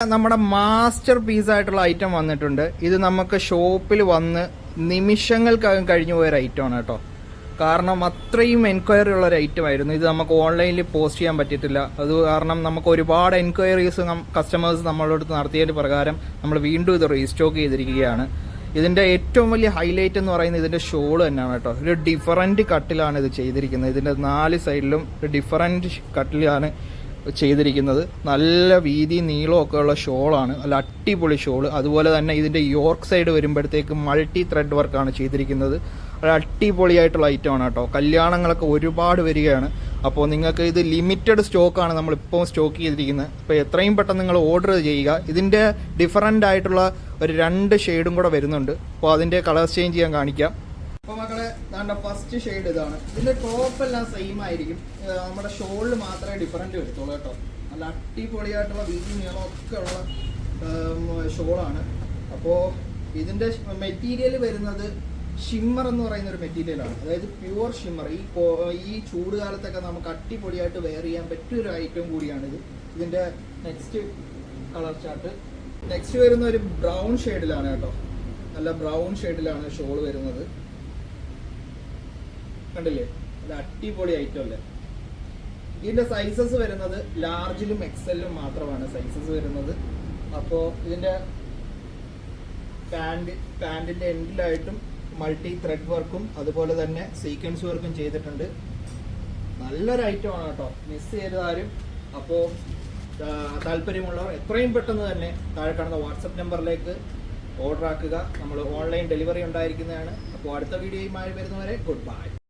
നമ്മുടെ master piece ആയിട്ടുള്ള item വന്നിട്ടുണ്ട്. ഇത് നമുക്ക് ഷോപ്പിൽ വന്ന് നിമിഷങ്ങൾക്കകം കഴിഞ്ഞു പോയൊരു ഐറ്റമാണ് കേട്ടോ. കാരണം അത്രയും എൻക്വയറി ഉള്ള ഒരു ഐറ്റം ആയിരുന്നു. ഇത് നമുക്ക് ഓൺലൈനിൽ പോസ്റ്റ് ചെയ്യാൻ പറ്റിയിട്ടില്ല. അത് കാരണം നമുക്ക് ഒരുപാട് എൻക്വയറീസ് കസ്റ്റമേഴ്സ് നമ്മളോട് നടത്തിയതിൻ്റെ പ്രകാരം നമ്മൾ വീണ്ടും ഇത് റീസ്റ്റോക്ക് ചെയ്തിരിക്കുകയാണ്. ഇതിൻ്റെ ഏറ്റവും വലിയ ഹൈലൈറ്റ് എന്ന് പറയുന്നത് ഇതിൻ്റെ ഷോൾ തന്നെയാണ് കേട്ടോ. ഒരു ഡിഫറൻറ്റ് കട്ടിലാണ് ഇത് ചെയ്തിരിക്കുന്നത്. ഇതിൻ്റെ 4 സൈഡിലും ഒരു ഡിഫറൻറ്റ് കട്ടിലാണ് ചെയ്തിരിക്കുന്നത്. നല്ല വീതി നീളമൊക്കെ ഉള്ള ഷോളാണ്, നല്ല അടിപൊളി ഷോള്. അതുപോലെ തന്നെ ഇതിൻ്റെ യോർക്ക് സൈഡ് വരുമ്പോഴത്തേക്ക് മൾട്ടി ത്രെഡ് വർക്കാണ് ചെയ്തിരിക്കുന്നത്. ഒരു അടിപൊളിയായിട്ടുള്ള ഐറ്റമാണ് കേട്ടോ. കല്യാണങ്ങളൊക്കെ ഒരുപാട് വരികയാണ്. അപ്പോൾ നിങ്ങൾക്ക് ഇത് ലിമിറ്റഡ് സ്റ്റോക്കാണ് നമ്മളിപ്പോൾ സ്റ്റോക്ക് ചെയ്തിരിക്കുന്നത്. അപ്പോൾ എത്രയും പെട്ടെന്ന് നിങ്ങൾ ഓർഡർ ചെയ്യുക. ഇതിൻ്റെ ഡിഫറൻ്റ് ആയിട്ടുള്ള ഒരു 2 ഷെയ്ഡും കൂടെ വരുന്നുണ്ട്. അപ്പോൾ അതിൻ്റെ കളേഴ്സ് ചേഞ്ച് ചെയ്യാൻ കാണിക്കാം. അപ്പോൾ മക്കളെ, നമ്മുടെ ഫസ്റ്റ് ഷെയ്ഡ് ഇതാണ്. ഇതിൻ്റെ ടോപ്പ് എല്ലാം സെയിം ആയിരിക്കും. നമ്മുടെ ഷോളിൽ മാത്രമേ ഡിഫറൻറ്റ് വരുത്തുള്ളൂ കേട്ടോ. നല്ല അടിപൊളിയായിട്ടുള്ള വീതി നീളമൊക്കെ ഉള്ള ഷോളാണ്. അപ്പോൾ ഇതിൻ്റെ മെറ്റീരിയൽ വരുന്നത് ഷിമ്മർ എന്ന് പറയുന്ന ഒരു മെറ്റീരിയലാണ്. അതായത് പ്യുവർ ഷിമ്മർ. ഈ ചൂട് കാലത്തൊക്കെ നമുക്ക് അടിപൊളിയായിട്ട് വെയർ ചെയ്യാൻ പറ്റിയൊരു ഐറ്റം കൂടിയാണിത്. ഇതിൻ്റെ നെക്സ്റ്റ് കളർ ചാർട്ട് നെക്സ്റ്റ് വരുന്ന ഒരു ബ്രൗൺ ഷെയ്ഡിലാണ് കേട്ടോ. നല്ല ബ്രൗൺ ഷെയ്ഡിലാണ് ഷോൾ വരുന്നത്. കണ്ടില്ലേ, നല്ല അടിപൊളി ഐറ്റം അല്ലേ. ഇതിന്റെ സൈസസ് വരുന്നത് ലാർജിലും എക്സലും മാത്രമാണ് സൈസസ് വരുന്നത്. അപ്പോൾ ഇതിന്റെ പാൻറിന്റെ എൻഡിലായിട്ടും മൾട്ടി ത്രെഡ് വർക്കും അതുപോലെ തന്നെ സീക്വൻസ് വർക്കും ചെയ്തിട്ടുണ്ട്. നല്ലൊരു ഐറ്റമാണ് കേട്ടോ, മിസ് ചെയ്താലും. അപ്പോൾ താല്പര്യമുള്ളവർ എത്രയും പെട്ടെന്ന് തന്നെ താഴെ കാണുന്ന വാട്സപ്പ് നമ്പറിലേക്ക് ഓർഡർ ആക്കുക. നമ്മൾ ഓൺലൈൻ ഡെലിവറി ഉണ്ടായിരിക്കുന്നതാണ്. അപ്പോൾ അടുത്ത വീഡിയോയുമായി വരുന്നവരെ ഗുഡ് ബൈ.